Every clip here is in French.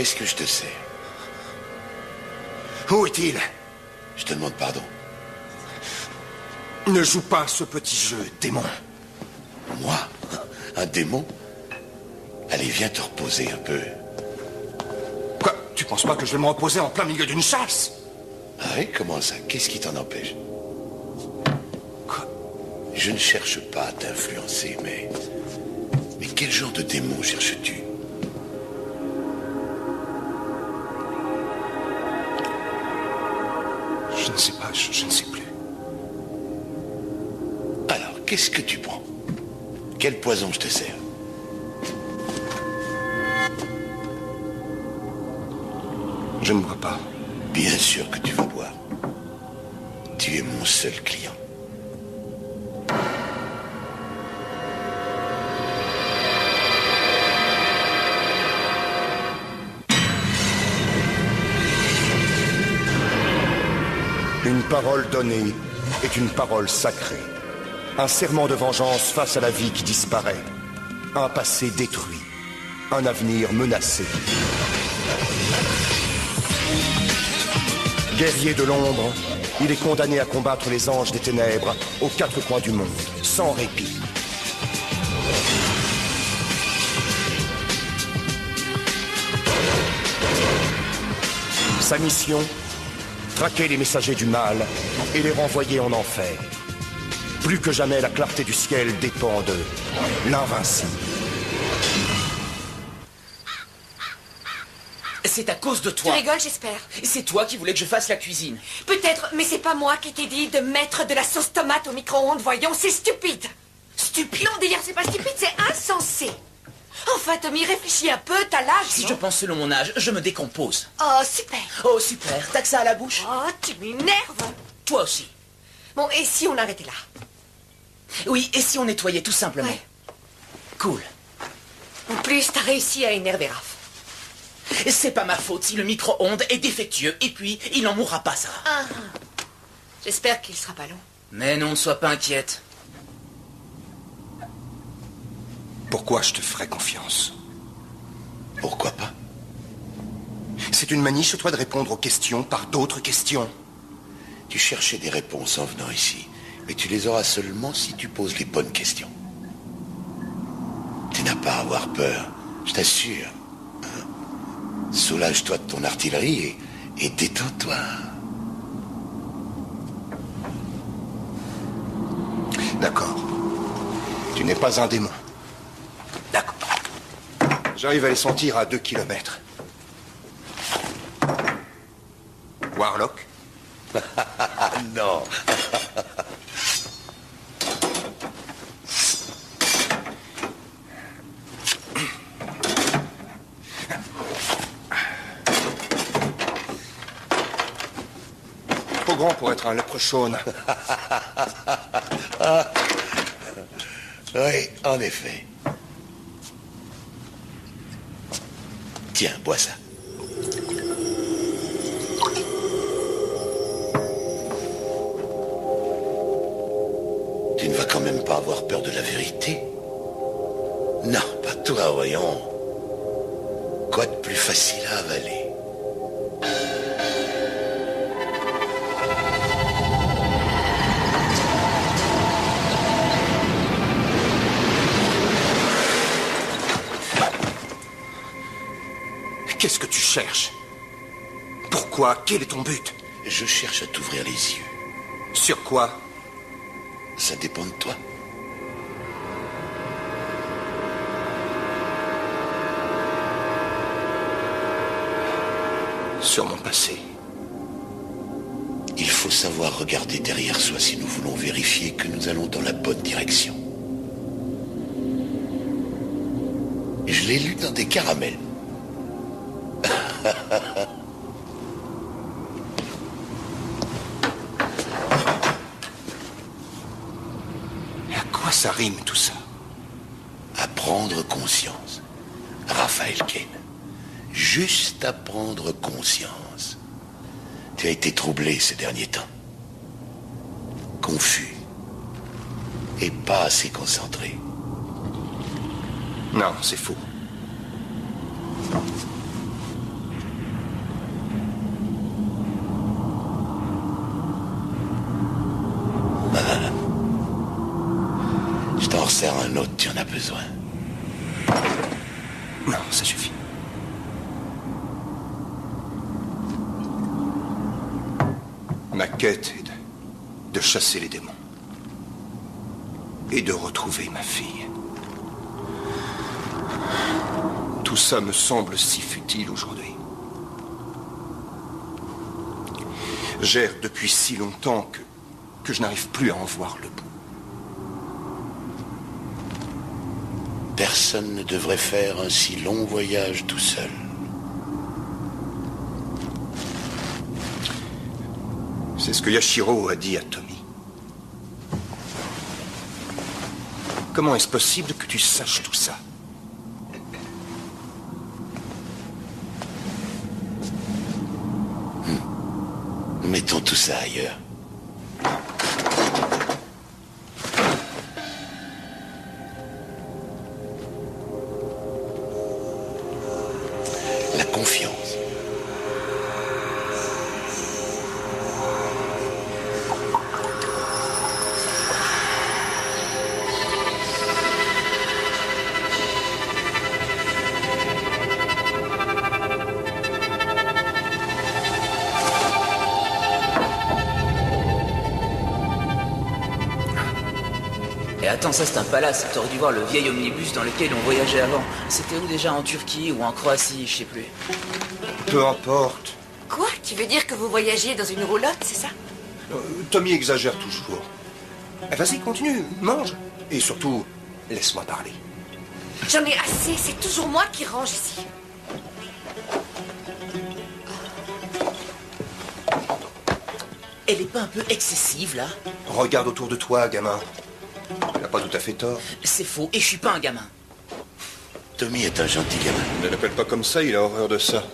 Qu'est-ce que je te sers? Où est-il? Je te demande pardon. Ne joue pas à ce petit jeu, démon. Moi? Un démon? Allez, viens te reposer un peu. Quoi? Tu penses pas que je vais me reposer en plein milieu d'une chasse? Ah oui, comment ça? Qu'est-ce qui t'en empêche? Quoi? Je ne cherche pas à t'influencer, mais... Mais quel genre de démon cherches-tu? Je ne sais pas, je ne sais plus. Alors, qu'est-ce que tu prends? Quel poison je te sers? Je ne bois pas. Bien sûr que tu vas boire. Tu es mon seul client. Une parole donnée est une parole sacrée. Un serment de vengeance face à la vie qui disparaît. Un passé détruit. Un avenir menacé. Guerrier de l'ombre, il est condamné à combattre les anges des ténèbres aux quatre coins du monde, sans répit. Sa mission, traquer les messagers du mal et les renvoyer en enfer. Plus que jamais, la clarté du ciel dépend de l'invincible. C'est à cause de toi. Tu rigoles, j'espère. C'est toi qui voulais que je fasse la cuisine. Peut-être, mais c'est pas moi qui t'ai dit de mettre de la sauce tomate au micro-ondes, voyons, c'est stupide. Stupide. Non, d'ailleurs, c'est pas stupide, c'est insensé. Enfin, Tommy, réfléchis un peu, t'as l'âge, Si non? je pense selon mon âge, je me décompose. Oh, super. Oh, super. T'as que ça à la bouche? Oh, tu m'énerves. Toi aussi. Bon, et si on arrêtait là? Oui, et si on nettoyait tout simplement? Ouais. Cool. En plus, t'as réussi à énerver Raph. C'est pas ma faute si le micro-ondes est défectueux. Et puis, il n'en mourra pas, ça. Ah. J'espère qu'il sera pas long. Mais non, ne sois pas inquiète. Pourquoi je te ferais confiance? Pourquoi pas? C'est une manie chez toi de répondre aux questions par d'autres questions. Tu cherchais des réponses en venant ici, mais tu les auras seulement si tu poses les bonnes questions. Tu n'as pas à avoir peur, je t'assure. Soulage-toi de ton artillerie et détends-toi. D'accord. Tu n'es pas un démon. D'accord. J'arrive à les sentir à 2 kilomètres. Warlock? Non. Trop grand pour être un leprechaun. Oui, en effet. Tiens, bois ça. Tu ne vas quand même pas avoir peur de la vérité? Non, pas toi, voyons. Quoi de plus facile à avaler? Qu'est-ce que tu cherches? Pourquoi? Quel est ton but? Je cherche à t'ouvrir les yeux. Sur quoi? Ça dépend de toi. Sur mon passé. Il faut savoir regarder derrière soi si nous voulons vérifier que nous allons dans la bonne direction. Je l'ai lu dans des caramels. À quoi ça rime tout ça? À prendre conscience. Raphaël Kane. Juste à prendre conscience. Tu as été troublé ces derniers temps. Confus. Et pas assez concentré. Non, c'est faux. sers un autre, tu en as besoin. Non, ça suffit. Ma quête est de chasser les démons. Et de retrouver ma fille. Tout ça me semble si futile aujourd'hui. J'erre depuis si longtemps que je n'arrive plus à en voir le bout. Personne ne devrait faire un si long voyage tout seul. C'est ce que Yashiro a dit à Tommy. Comment est-ce possible que tu saches tout ça? Mettons tout ça ailleurs. La confiance. Et attends, ça c'est un palace. T'aurais dû voir le vieil omnibus dans lequel on voyageait avant. C'était où déjà, en Turquie ou en Croatie, je sais plus. Peu importe. Quoi? Tu veux dire que vous voyagiez dans une roulotte, c'est ça? Tommy exagère toujours. Vas-y, continue, mange. Et surtout, laisse-moi parler. J'en ai assez, c'est toujours moi qui range ici. Elle est pas un peu excessive, là? Regarde autour de toi, gamin. Elle n'a pas tout à fait tort. C'est faux, et je suis pas un gamin. Tommy est un gentil gamin. Ne l'appelle pas comme ça, il a horreur de ça.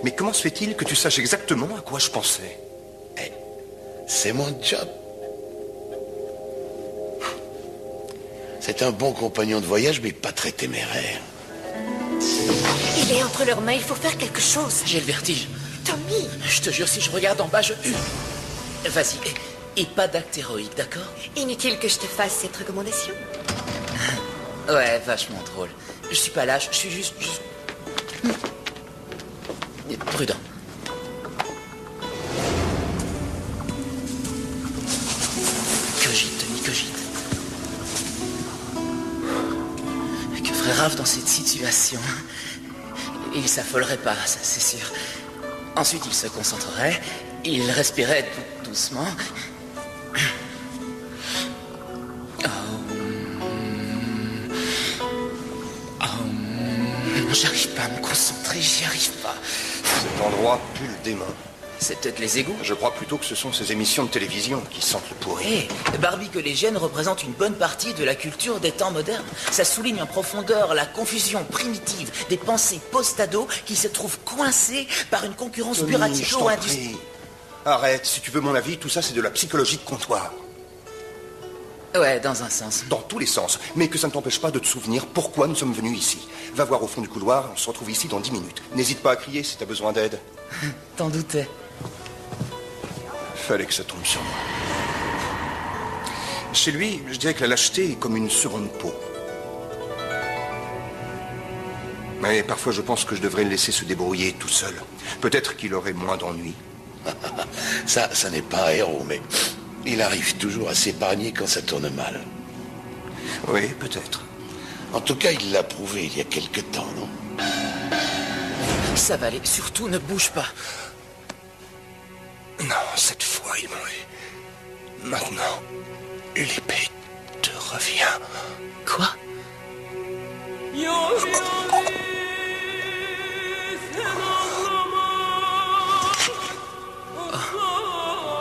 Mais comment se fait-il que tu saches exactement à quoi je pensais? C'est mon job. C'est un bon compagnon de voyage, mais pas très téméraire. Il est entre leurs mains, il faut faire quelque chose. J'ai le vertige. Tommy! Je te jure, si je regarde en bas, je hurle. Vas-y, et pas d'acte héroïque, d'accord? Inutile que je te fasse cette recommandation. Ouais, vachement drôle. Je suis pas lâche, je suis juste... prudent. Cogite, Tommy, cogite. Que ferait Raph dans cette situation? Il s'affolerait pas, ça c'est sûr. Ensuite, il se concentrerait, il respirait doucement. J'arrive pas à me concentrer, j'y arrive pas. Cet endroit pue le démon. C'est peut-être les égouts. Je crois plutôt que ce sont ces émissions de télévision qui sentent le pourri. Hé, Barbie collégienne représente une bonne partie de la culture des temps modernes. Ça souligne en profondeur la confusion primitive des pensées post-ado qui se trouvent coincées par une concurrence Tommy, je t'en buratico-industrielle. prie. Arrête, si tu veux mon avis, tout ça c'est de la psychologie de comptoir. Ouais, dans un sens. Dans tous les sens. Mais que ça ne t'empêche pas de te souvenir pourquoi nous sommes venus ici. Va voir au fond du couloir, on se retrouve ici dans 10 minutes. N'hésite pas à crier si t'as besoin d'aide. T'en doutais. Fallait que ça tombe sur moi. Chez lui, je dirais que la lâcheté est comme une seconde peau. Mais parfois je pense que je devrais le laisser se débrouiller tout seul. Peut-être qu'il aurait moins d'ennuis. Ça n'est pas un héros, mais il arrive toujours à s'épargner quand ça tourne mal. Oui, peut-être. En tout cas, il l'a prouvé il y a quelque temps, non? Ça va aller, surtout ne bouge pas. Non, cette fois, il m'a eu. Maintenant, l'épée te revient. Quoi?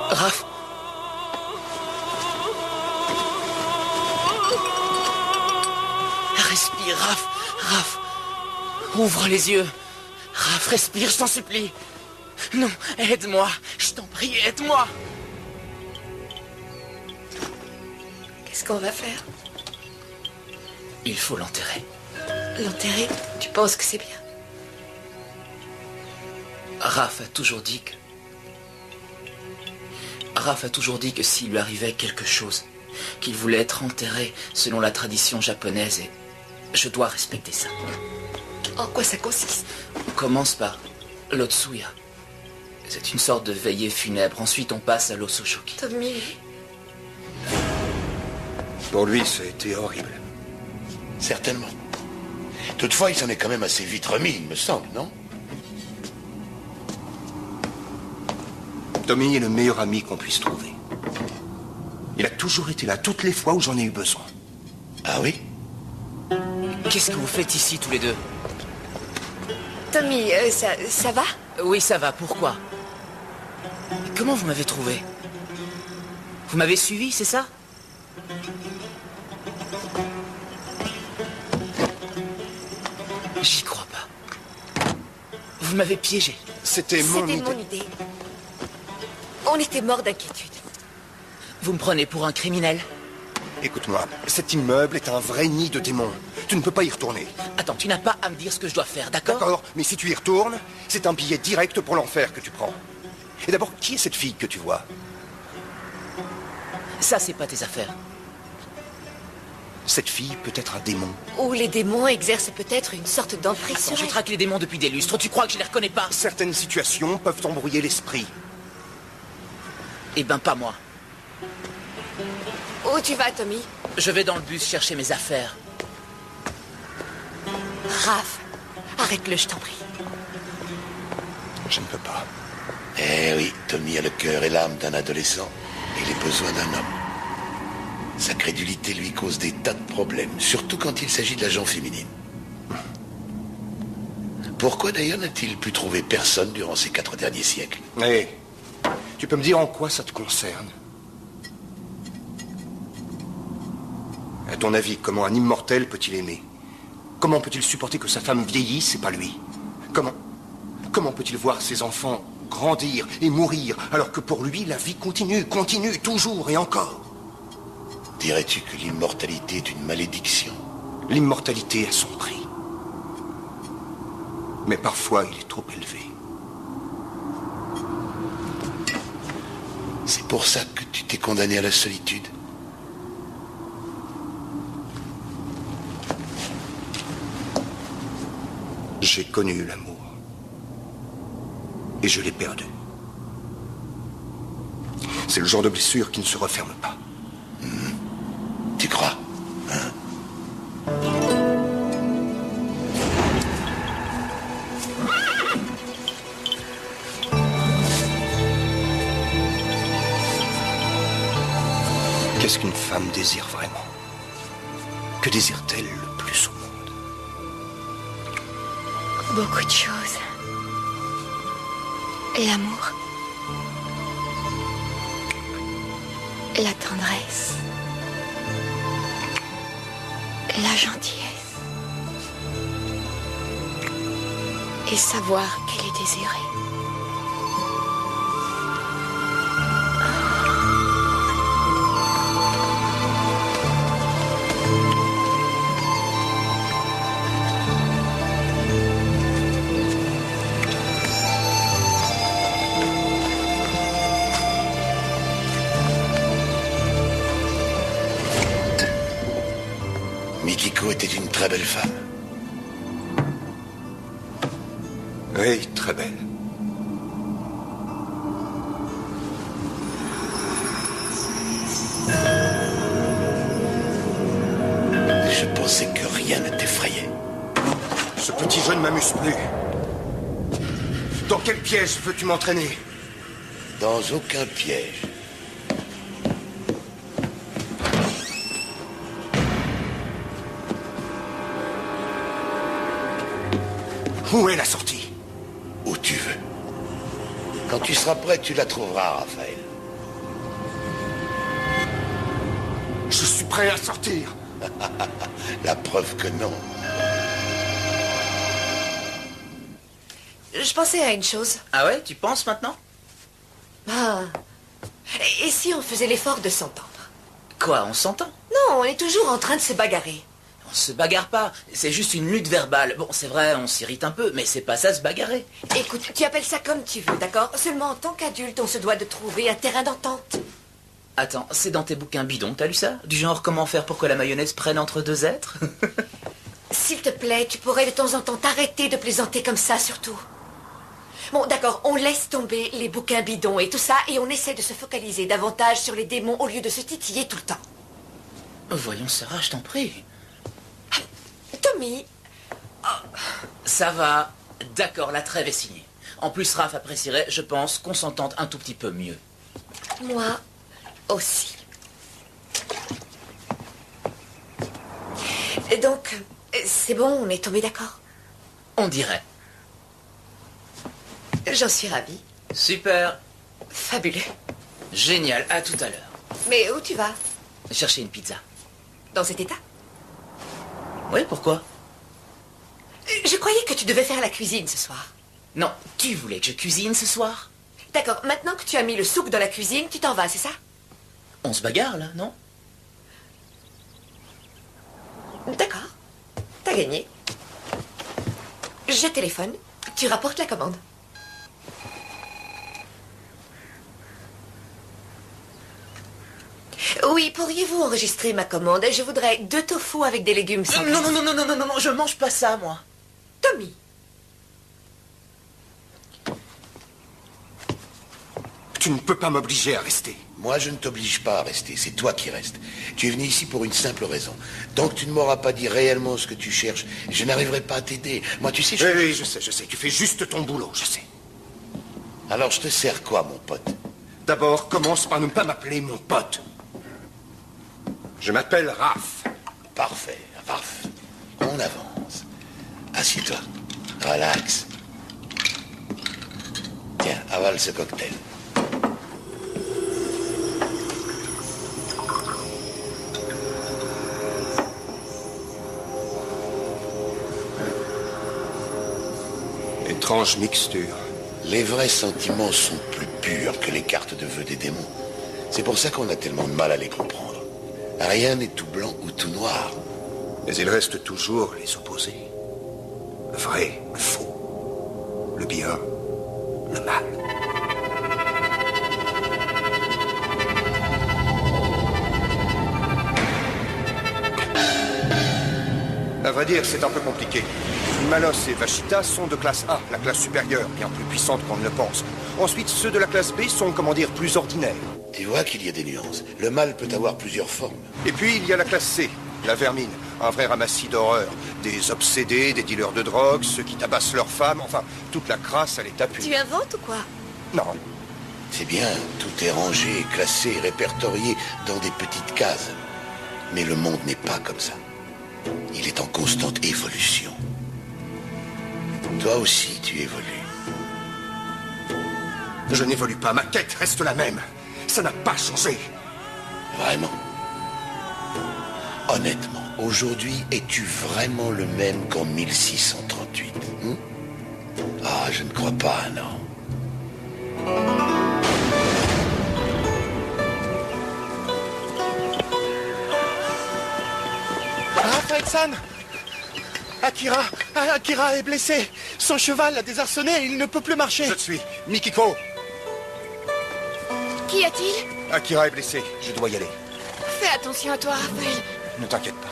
Raph? Respire, Raph. Raph. Ouvre les yeux. Raph, respire, je t'en supplie. Non, aide-moi. Je t'en prie, aide-moi. Qu'est-ce qu'on va faire? Il faut l'enterrer. L'enterrer? Tu penses que c'est bien? Raph a toujours dit que... Raph a toujours dit que s'il lui arrivait quelque chose, qu'il voulait être enterré selon la tradition japonaise et je dois respecter ça. En quoi ça consiste? On commence par l'Otsuya. C'est une sorte de veillée funèbre. Ensuite, on passe à l'Ososhoki. Tommy... Pour lui, ça a été horrible. Certainement. Toutefois, il s'en est quand même assez vite remis, il me semble, non? Tommy est le meilleur ami qu'on puisse trouver. Il a toujours été là, toutes les fois où j'en ai eu besoin. Ah oui? Qu'est-ce que vous faites ici, tous les deux? Tommy, ça va? Oui, ça va. Pourquoi? Comment vous m'avez trouvé? Vous m'avez suivi, c'est ça? J'y crois pas. Vous m'avez piégé. C'était mon idée. On était morts d'inquiétude. Vous me prenez pour un criminel? Écoute-moi, cet immeuble est un vrai nid de démons. Tu ne peux pas y retourner. Attends, tu n'as pas à me dire ce que je dois faire, d'accord? D'accord, mais si tu y retournes, c'est un billet direct pour l'enfer que tu prends. Et d'abord, qui est cette fille que tu vois? Ça, c'est pas tes affaires. Cette fille peut être un démon. Ou les démons exercent peut-être une sorte d'emprise Attends, sur je elle. traque les démons depuis des lustres. Tu crois que je les reconnais pas? Certaines situations peuvent embrouiller l'esprit. Eh ben, pas moi. Où tu vas, Tommy? Je vais dans le bus chercher mes affaires. Raph, arrête-le, je t'en prie. Je ne peux pas. Eh oui, Tommy a le cœur et l'âme d'un adolescent et les besoins d'un homme. Sa crédulité lui cause des tas de problèmes, surtout quand il s'agit de la gent féminine. Pourquoi d'ailleurs n'a-t-il pu trouver personne durant ces 4 derniers siècles? Hé, tu peux me dire en quoi ça te concerne? À ton avis, comment un immortel peut-il aimer? Comment peut-il supporter que sa femme vieillisse et pas lui? Comment peut-il voir ses enfants grandir et mourir alors que pour lui, la vie continue, toujours et encore? Dirais-tu que l'immortalité est une malédiction? L'immortalité a son prix. Mais parfois, il est trop élevé. C'est pour ça que tu t'es condamné à la solitude? J'ai connu l'amour. Et je l'ai perdu. C'est le genre de blessure qui ne se referme pas. Tu crois? Hein? Qu'est-ce qu'une femme désire vraiment? Que désire-t-elle le plus au monde? Beaucoup de choses. L'amour. La tendresse. La gentillesse. Et savoir qu'elle est désirée. Mikiko était une très belle femme. Oui, très belle. Je pensais que rien ne t'effrayait. Ce petit jeu ne m'amuse plus. Dans quel piège veux-tu m'entraîner? Dans aucun piège. Où est la sortie? Où tu veux. Quand tu seras prêt, tu la trouveras, Raphaël. Je suis prêt à sortir. La preuve que non. Je pensais à une chose. Ah ouais, tu penses maintenant? Ah. Et si on faisait l'effort de s'entendre? Quoi, on s'entend? Non, on est toujours en train de se bagarrer. On se bagarre pas, c'est juste une lutte verbale. Bon, c'est vrai, on s'irrite un peu, mais c'est pas ça se bagarrer. Écoute, tu appelles ça comme tu veux, d'accord? Seulement en tant qu'adulte, on se doit de trouver un terrain d'entente. Attends, c'est dans tes bouquins bidons, t'as lu ça? Du genre, comment faire pour que la mayonnaise prenne entre deux êtres? S'il te plaît, tu pourrais de temps en temps t'arrêter de plaisanter comme ça, surtout. Bon, d'accord, on laisse tomber les bouquins bidons et tout ça, et on essaie de se focaliser davantage sur les démons au lieu de se titiller tout le temps. Voyons, Sarah, je t'en prie. Tommy, Ça va. D'accord, la trêve est signée. En plus, Raph apprécierait, je pense, qu'on s'entende un tout petit peu mieux. moi aussi. Et donc, c'est bon, on est tombé d'accord. On dirait. J'en suis ravie. Super. Fabuleux. Génial, à tout à l'heure. Mais où tu vas? Chercher une pizza. Dans cet état? Oui, pourquoi? Je croyais que tu devais faire la cuisine ce soir. Non, tu voulais que je cuisine ce soir? D'accord, maintenant que tu as mis le souk dans la cuisine, tu t'en vas, c'est ça? On se bagarre, là, non? D'accord. T'as gagné. Je téléphone. Tu rapportes la commande. Oui, pourriez-vous enregistrer ma commande? Je voudrais 2 tofu avec des légumes sans Non, non, non, non, non, non, non, non, je mange pas ça, moi. Tommy. Tu ne peux pas m'obliger à rester. Moi, je ne t'oblige pas à rester, c'est toi qui restes. Tu es venu ici pour une simple raison. Tant que tu ne m'auras pas dit réellement ce que tu cherches, je n'arriverai pas à t'aider. Moi, tu sais, Oui, je sais. Tu fais juste ton boulot, je sais. Alors, je te sers quoi, mon pote? D'abord, commence par ne pas m'appeler mon pote. Je m'appelle Raph. Parfait, Raph. On avance. Assieds-toi. Relax. Tiens, avale ce cocktail. Étrange mixture. Les vrais sentiments sont plus purs que les cartes de vœux des démons. C'est pour ça qu'on a tellement de mal à les comprendre. Rien n'est tout blanc ou tout noir. Mais il reste toujours les opposés. Le vrai, le faux. Le bien, le mal. À vrai dire, c'est un peu compliqué. Malos et Vachita sont de classe A, la classe supérieure, bien plus puissante qu'on ne le pense. Ensuite, ceux de la classe B sont, comment dire, plus ordinaires. Tu vois qu'il y a des nuances. Le mal peut avoir plusieurs formes. Et puis, il y a la classe C, la vermine, un vrai ramassis d'horreur. Des obsédés, des dealers de drogue, ceux qui tabassent leurs femmes, enfin, toute la crasse à l'état pur. Tu inventes ou quoi? Non, C'est bien, tout est rangé, classé, répertorié dans des petites cases. Mais le monde n'est pas comme ça. Il est en constante évolution. Toi aussi, tu évolues. je n'évolue pas, ma quête reste la même. Ça n'a pas changé. Vraiment? Honnêtement, aujourd'hui, es-tu vraiment le même qu'en 1638 Ah, je ne crois pas, non. Raphaël-san, Akira est blessé. Son cheval a désarçonné et il ne peut plus marcher. Je te suis. Mikiko, Qu'y a-t-il? Akira est blessé. Je dois y aller. Fais attention à toi, Raphaël. Ne t'inquiète pas.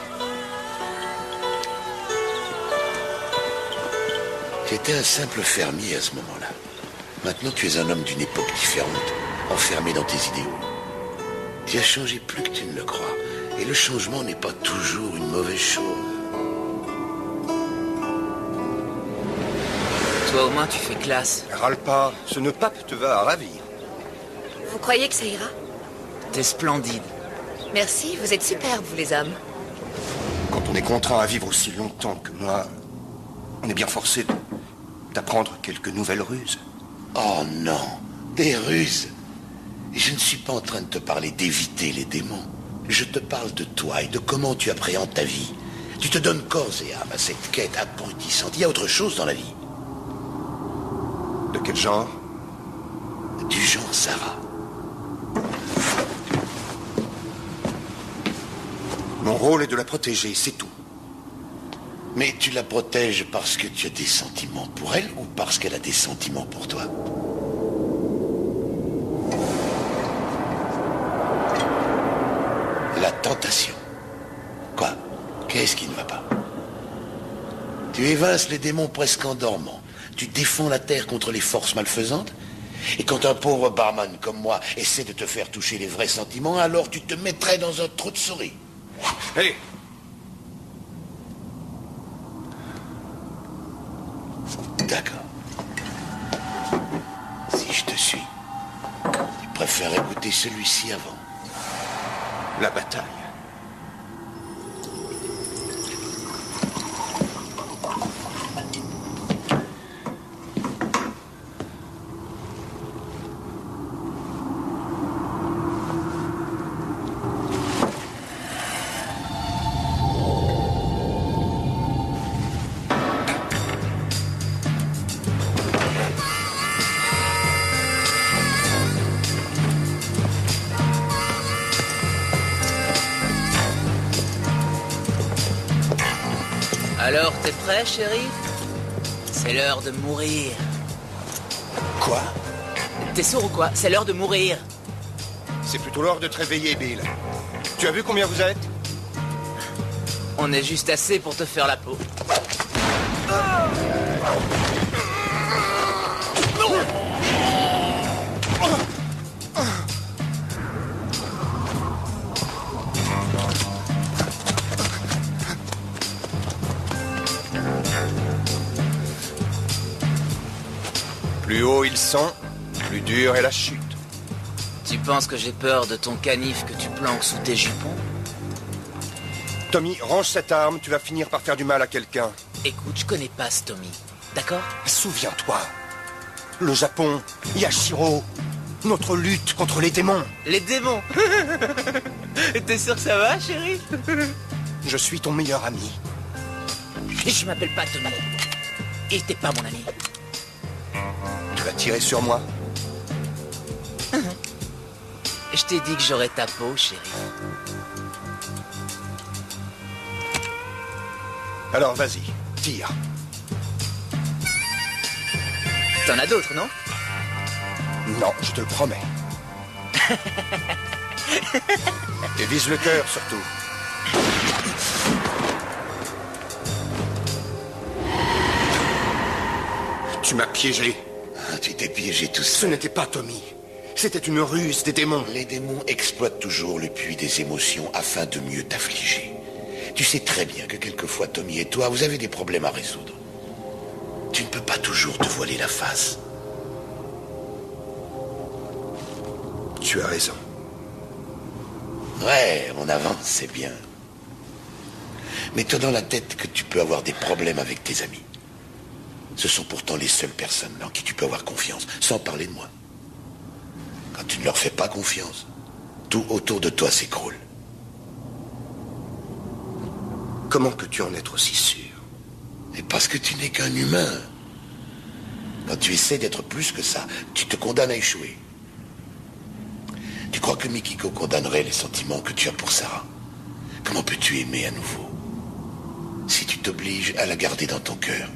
Tu étais un simple fermier à ce moment-là. Maintenant, tu es un homme d'une époque différente, enfermé dans tes idéaux. Tu as changé plus que tu ne le crois. Et le changement n'est pas toujours une mauvaise chose. Toi, au moins, tu fais classe. Râle pas. Ce nœud pape te va à ravir. Vous croyez que ça ira? T'es splendide. Merci, vous êtes superbes, vous les hommes. Quand on est contraint à vivre aussi longtemps que moi, on est bien forcé d'apprendre quelques nouvelles ruses. Oh non, des ruses. Je ne suis pas en train de te parler d'éviter les démons. Je te parle de toi et de comment tu appréhendes ta vie. Tu te donnes corps et âme à cette quête abrutissante. Il y a autre chose dans la vie. De quel genre? Du genre Sarah. Mon rôle est de la protéger, c'est tout. Mais tu la protèges parce que tu as des sentiments pour elle ou parce qu'elle a des sentiments pour toi? tentation. Quoi? Qu'est-ce qui ne va pas? Tu évinces les démons presque en dormant. Tu défends la terre contre les forces malfaisantes. Et quand un pauvre barman comme moi essaie de te faire toucher les vrais sentiments, alors tu te mettrais dans un trou de souris. Hé! D'accord. Si je te suis, tu préfères écouter celui-ci avant. La bataille. Alors, t'es prêt, chéri? C'est l'heure de mourir. Quoi? T'es sourd ou quoi? C'est l'heure de mourir. C'est plutôt l'heure de te réveiller, Bill. Tu as vu combien vous êtes? On est juste assez pour te faire la peau. Plus haut ils sont, plus dure est la chute. Tu penses que j'ai peur de ton canif que tu planques sous tes jupons? Tommy, range cette arme, tu vas finir par faire du mal à quelqu'un. Écoute, je connais pas ce Tommy, d'accord? Souviens-toi, le Japon, Yashiro, notre lutte contre les démons. Les démons. T'es sûr que ça va, chéri? Je suis ton meilleur ami. Je m'appelle pas Tommy. Et t'es pas mon ami. Tu vas tirer sur moi? Je t'ai dit que j'aurais ta peau, chéri. Alors vas-y, tire. T'en as d'autres, non? Non, je te le promets. Et vise le cœur, surtout. Tu m'as piégé. Ah, tu t'es piégé tout Ce seul. n'était pas Tommy. C'était une ruse des démons. Les démons exploitent toujours le puits des émotions afin de mieux t'affliger. Tu sais très bien que quelquefois Tommy et toi, vous avez des problèmes à résoudre. Tu ne peux pas toujours te voiler la face. Tu as raison. Ouais, on avance, c'est bien. Mets-toi dans la tête que tu peux avoir des problèmes avec tes amis. Ce sont pourtant les seules personnes en qui tu peux avoir confiance, sans parler de moi. Quand tu ne leur fais pas confiance, tout autour de toi s'écroule. Comment peux-tu en être aussi sûr? Et parce que tu n'es qu'un humain. Quand tu essaies d'être plus que ça, tu te condamnes à échouer. Tu crois que Mikiko condamnerait les sentiments que tu as pour Sarah? Comment peux-tu aimer à nouveau si tu t'obliges à la garder dans ton cœur?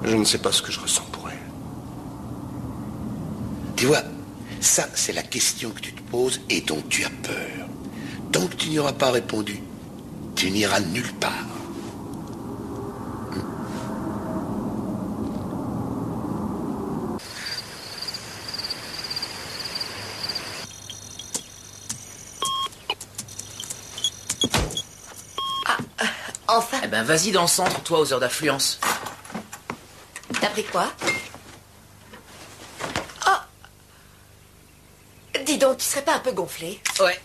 Je ne sais pas ce que je ressens pour elle. Tu vois, ça c'est la question que tu te poses et dont tu as peur. Tant que tu n'y auras pas répondu, tu n'iras nulle part. Enfin, Eh ben, vas-y dans le centre, toi, aux heures d'affluence. t'as pris quoi? Oh! Dis donc, tu serais pas un peu gonflé? Ouais.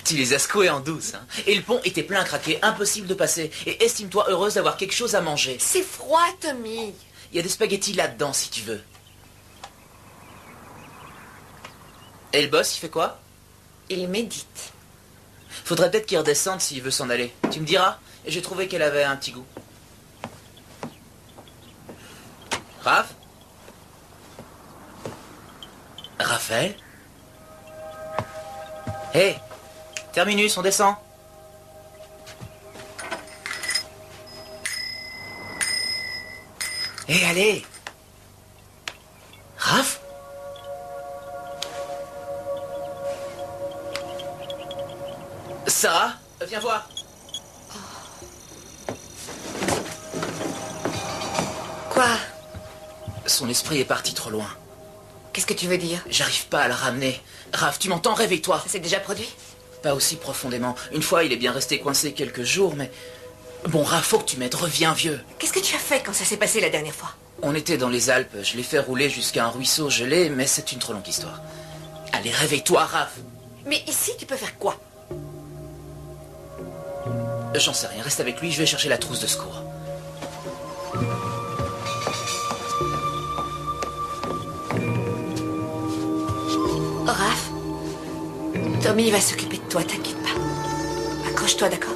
Tu les as secoués en douce, hein. Et le pont était plein à craquer, impossible de passer. Et estime-toi heureuse d'avoir quelque chose à manger. C'est froid, Tommy. Il y a des spaghettis là-dedans, si tu veux. Et le boss, il fait quoi? Il médite. Faudrait peut-être qu'il redescende s'il veut s'en aller. Tu me diras? J'ai trouvé qu'elle avait un petit goût. Raph? Raphaël? Hé! Terminus, on descend. Hé, allez! Raph? Quoi? Son esprit est parti trop loin. Qu'est-ce que tu veux dire? J'arrive pas à le ramener. Raph, tu m'entends? Réveille-toi. Ça s'est déjà produit? Pas aussi profondément. Une fois, il est bien resté coincé quelques jours, mais... Bon, Raph, faut que tu m'aides. Reviens, vieux. Qu'est-ce que tu as fait quand ça s'est passé la dernière fois? On était dans les Alpes. Je l'ai fait rouler jusqu'à un ruisseau gelé, mais c'est une trop longue histoire. Allez, réveille-toi, Raph. Mais ici, tu peux faire quoi? J'en sais rien. Reste avec lui, je vais chercher la trousse de secours. Raph, Tommy va s'occuper de toi, t'inquiète pas. Accroche-toi, d'accord?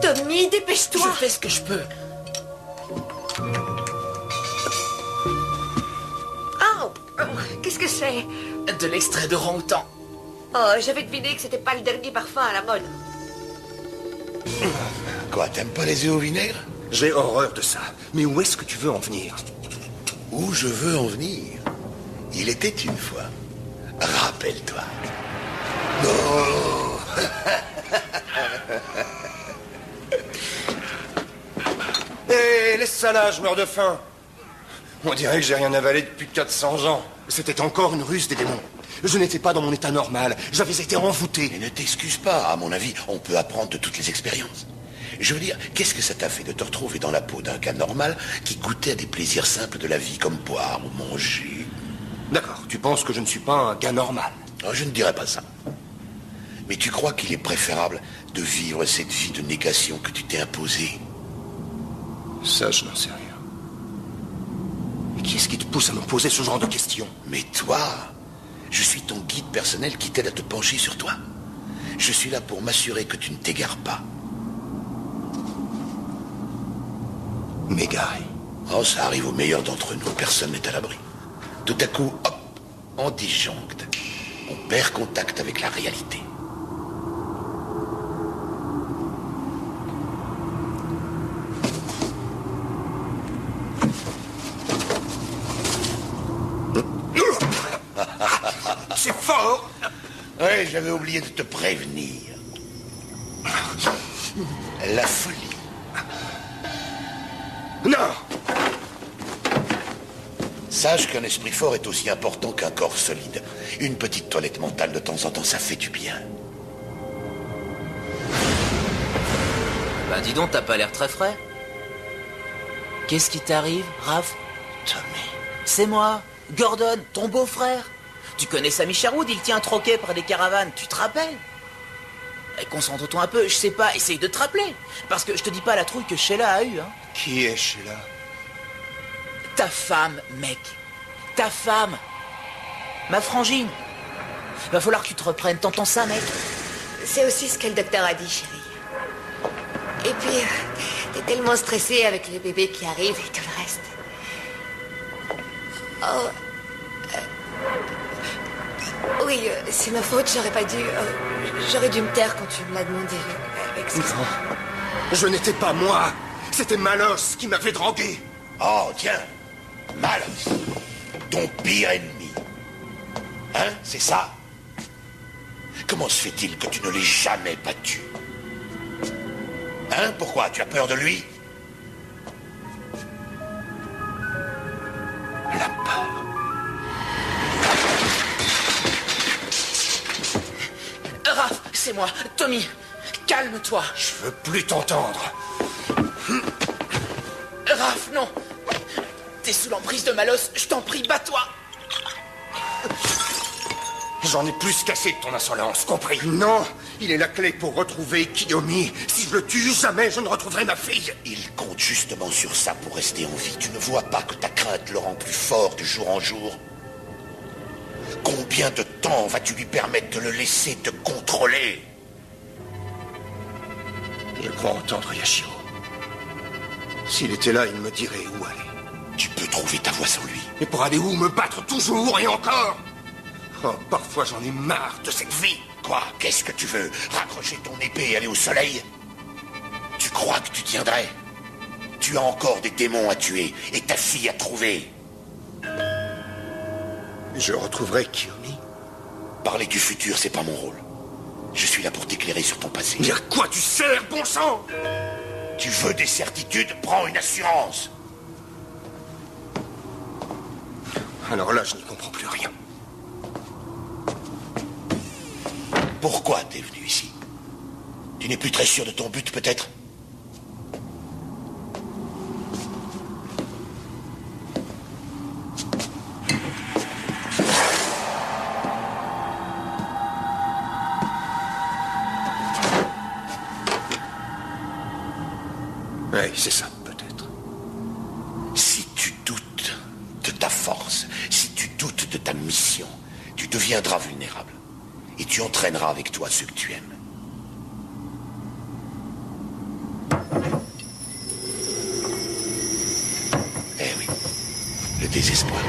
Tommy, dépêche-toi! Je fais ce que je peux. Qu'est-ce que c'est? De l'extrait de orang-outan. Oh, j'avais deviné que c'était pas le dernier parfum à la mode. Quoi, t'aimes pas les œufs au vinaigre? J'ai horreur de ça. Mais où est-ce que tu veux en venir? Où je veux en venir? Il était une fois. Rappelle-toi. Oh. Hé, laisse ça là, je meurs de faim. On dirait que j'ai rien avalé depuis 400 ans. C'était encore une ruse des démons. Je n'étais pas dans mon état normal. J'avais été envoûté. Mais ne t'excuse pas, à mon avis, on peut apprendre de toutes les expériences. Je veux dire, qu'est-ce que ça t'a fait de te retrouver dans la peau d'un gars normal qui goûtait à des plaisirs simples de la vie comme boire ou manger? D'accord, tu penses que je ne suis pas un gars normal? Oh, je ne dirais pas ça. Mais tu crois qu'il est préférable de vivre cette vie de négation que tu t'es imposée? Ça, je n'en sais rien. Mais qui est-ce qui te pousse à me poser ce genre de questions? Mais toi, je suis ton guide personnel qui t'aide à te pencher sur toi. Je suis là pour m'assurer que tu ne t'égares pas. M'égarer? Oh, ça arrive aux meilleurs d'entre nous, personne n'est à l'abri. Tout à coup, hop, on disjoncte. On perd contact avec la réalité. C'est fort! Oui, j'avais oublié de te prévenir. La folie. Non! Sache qu'un esprit fort est aussi important qu'un corps solide. Une petite toilette mentale de temps en temps, ça fait du bien. Bah dis donc, t'as pas l'air très frais. Qu'est-ce qui t'arrive, Raph? Tommy. C'est moi, Gordon, ton beau-frère. Tu connais Sammy Sherwood, il tient un troquet près des caravanes, tu te rappelles? Eh, concentre-toi un peu, je sais pas, essaye de te rappeler. Parce que je te dis pas la trouille que Sheila a eue, hein. Qui est Sheila? Ta femme, mec. Ta femme. Ma frangine. Va falloir que tu te reprennes, t'entends ça, mec? C'est aussi ce que le docteur a dit, chérie. Et puis, t'es tellement stressée avec les bébés qui arrivent et tout le reste. Oh... oui, c'est ma faute, j'aurais pas dû... j'aurais dû me taire quand tu me l'as demandé. Excuse-moi. Non. Je n'étais pas moi. C'était Malos qui m'avait drogué. Oh, tiens. Malos. Ton pire ennemi. Hein, c'est ça? Comment se fait-il que tu ne l'aies jamais battu? Hein, pourquoi? Tu as peur de lui? La peur. Raph, c'est moi, Tommy. Calme-toi. Je veux plus t'entendre. Raph, non. T'es sous l'emprise de Malos, je t'en prie, bats-toi. J'en ai plus qu'assez de ton insolence, compris? Non, il est la clé pour retrouver Kiyomi. Si je le tue, jamais je ne retrouverai ma fille. Il compte justement sur ça pour rester en vie. Tu ne vois pas que ta crainte le rend plus fort de jour en jour? Combien de temps vas-tu lui permettre de le laisser te contrôler? Je crois entendre Yashiro. S'il était là, il me dirait où aller. Tu peux trouver ta voie sans lui. Et pour aller où? Me battre toujours et encore? Oh, parfois j'en ai marre de cette vie. Quoi? Qu'est-ce que tu veux? Raccrocher ton épée et aller au soleil? Tu crois que tu tiendrais? Tu as encore des démons à tuer et ta fille à trouver. Je retrouverai Kiyomi. Parler du futur, c'est pas mon rôle. Je suis là pour t'éclairer sur ton passé. Mais à quoi tu sers, bon sang? Tu veux des certitudes? Prends une assurance. Alors là, je n'y comprends plus rien. Pourquoi t'es venu ici? Tu n'es plus très sûr de ton but, peut-être? Oui, c'est ça, peut-être. Si tu doutes de ta force, si tu doutes de ta mission, tu deviendras vulnérable. Et tu entraîneras avec toi ceux que tu aimes. Eh oui, le désespoir.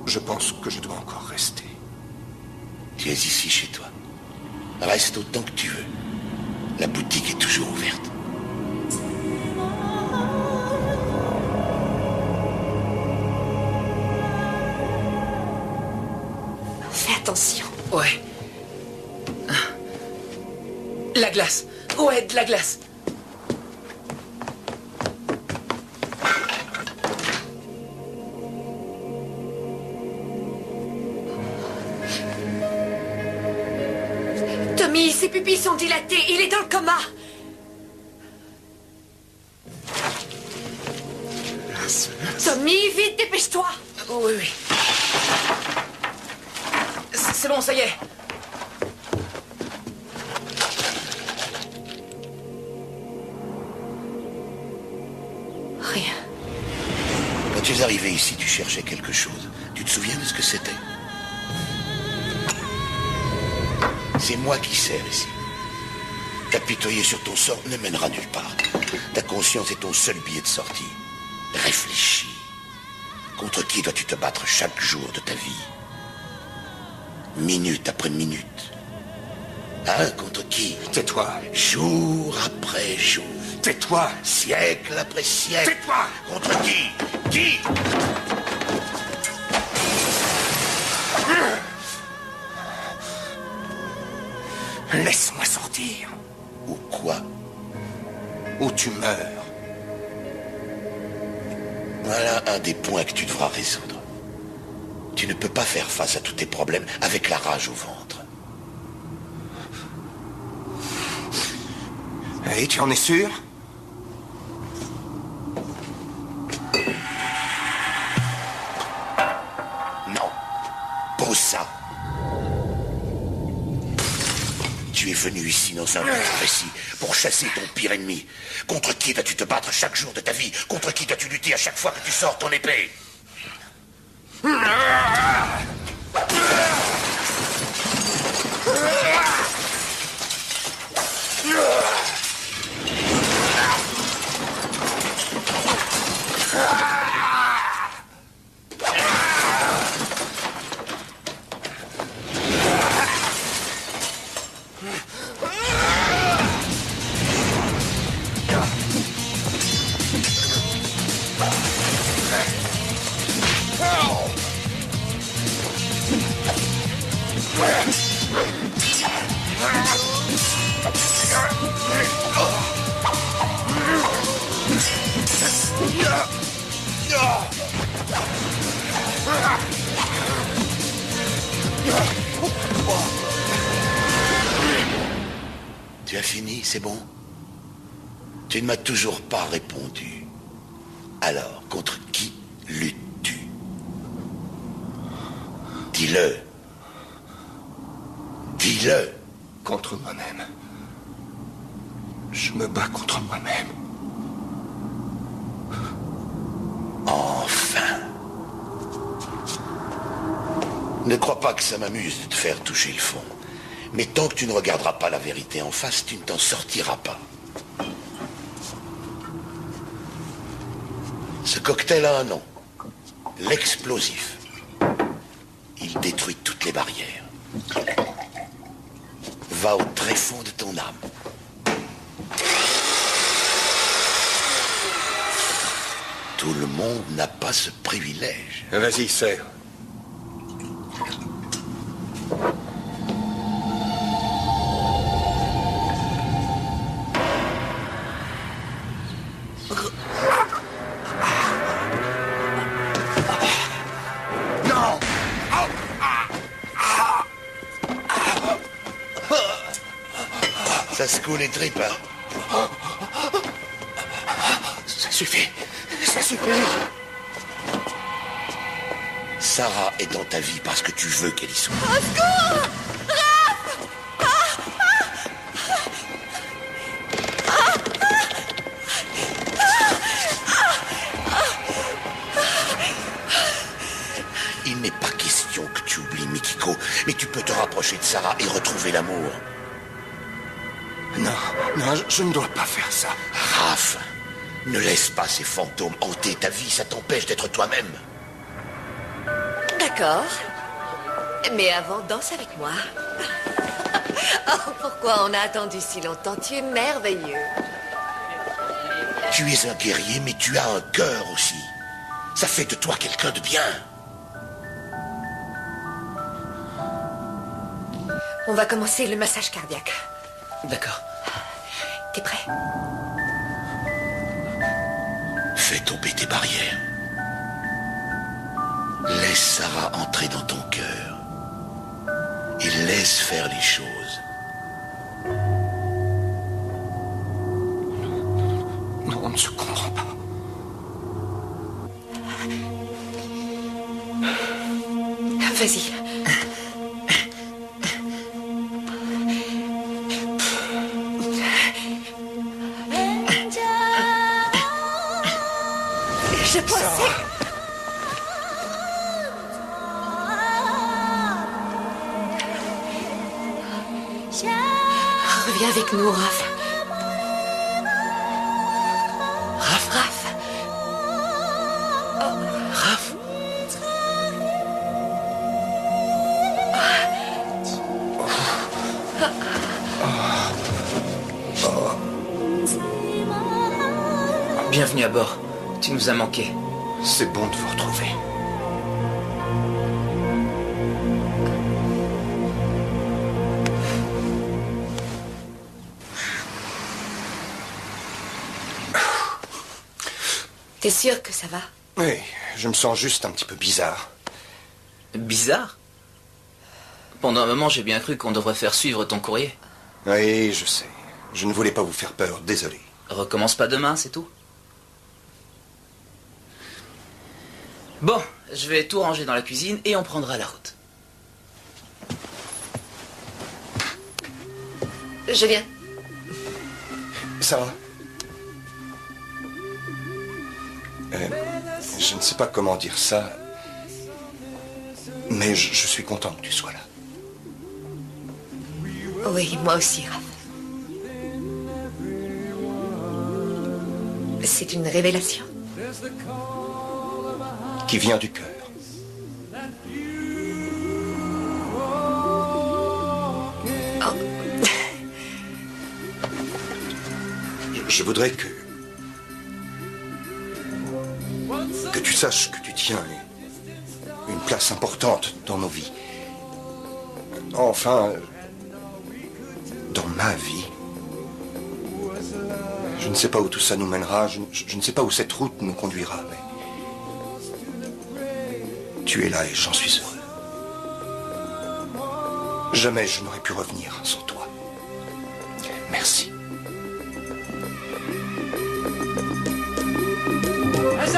Je pense que je dois encore rester. Tu es ici chez toi. Reste autant que tu veux. La boutique est toujours ouverte. Fais attention. Ouais. La glace. Ouais, de la glace. Tommy, ses pupilles sont dilatées. Il est dans le coma. Tommy, vite, dépêche-toi. Oui, oui. C'est bon, ça y est. Rien. Quand tu es arrivé ici, tu cherchais quelque chose. Tu te souviens de ce que c'était? C'est moi qui sers ici. T'apitoyer sur ton sort ne mènera nulle part. Ta conscience est ton seul billet de sortie. Réfléchis. Contre qui dois-tu te battre chaque jour de ta vie? Minute après minute. Hein, contre qui? Tais-toi. Jour après jour. Tais-toi. Siècle après siècle. Tais-toi. Contre qui? Qui? Laisse-moi sortir. Ou quoi? Ou tu meurs. Voilà un des points que tu devras résoudre. Tu ne peux pas faire face à tous tes problèmes avec la rage au ventre. Et tu en es sûr? Non. Pose ça. Tu es venu ici dans un but précis pour chasser ton pire ennemi. Contre qui dois-tu te battre chaque jour de ta vie? Contre qui dois-tu lutter à chaque fois que tu sors ton épée? Tu as fini, c'est bon? Tu ne m'as toujours pas répondu. Alors, contre qui luttes-tu? Dis-le. Dis-le. Contre moi-même. Je me bats contre moi-même. Enfin. Ne crois pas que ça m'amuse de te faire toucher le fond. Mais tant que tu ne regarderas pas la vérité en face, tu ne t'en sortiras pas. Ce cocktail a un nom. L'explosif. Il détruit toutes les barrières. Va au tréfonds de ton âme. Tout le monde n'a pas ce privilège. Vas-y, serre. Ça secoue les tripes, hein? Ça suffit. Ça suffit. Sarah est dans ta vie parce que tu veux qu'elle y soit. Au secours! Il n'est pas question que tu oublies Mikiko, mais tu peux te rapprocher de Sarah et retrouver l'amour. Non, non, je ne dois pas faire ça. Raph, ne laisse pas ces fantômes hanter ta vie, ça t'empêche d'être toi-même. D'accord. Mais avant, danse avec moi. Oh, pourquoi on a attendu si longtemps? Tu es merveilleux. Tu es un guerrier, mais tu as un cœur aussi. Ça fait de toi quelqu'un de bien. On va commencer le massage cardiaque. D'accord. T'es prêt? Fais tomber tes barrières. Laisse Sarah entrer dans ton cœur. Et laisse faire les choses. Non, on ne se comprend pas. Vas-y. Je pensais... Reviens avec nous, Raph. Raph, Raph. Raph. Bienvenue à bord. Tu nous as manqué. C'est bon de vous retrouver. T'es sûr que ça va? Oui, je me sens juste un petit peu bizarre. Bizarre. Pendant un moment, j'ai bien cru qu'on devrait faire suivre ton courrier. Oui, je sais. Je ne voulais pas vous faire peur, désolé. Recommence pas demain, c'est tout. Bon, je vais tout ranger dans la cuisine et on prendra la route. Je viens. Sarah? Je ne sais pas comment dire ça, mais je suis content que tu sois là. Oui, moi aussi, Raph. C'est une révélation. Qui vient du cœur. Oh. Je voudrais que tu saches que tu tiens une place importante dans nos vies. Enfin, dans ma vie. Je ne sais pas où tout ça nous mènera, je ne sais pas où cette route nous conduira, mais... Tu es là et j'en suis heureux. Jamais je n'aurais pu revenir sans toi. Merci. Hassan!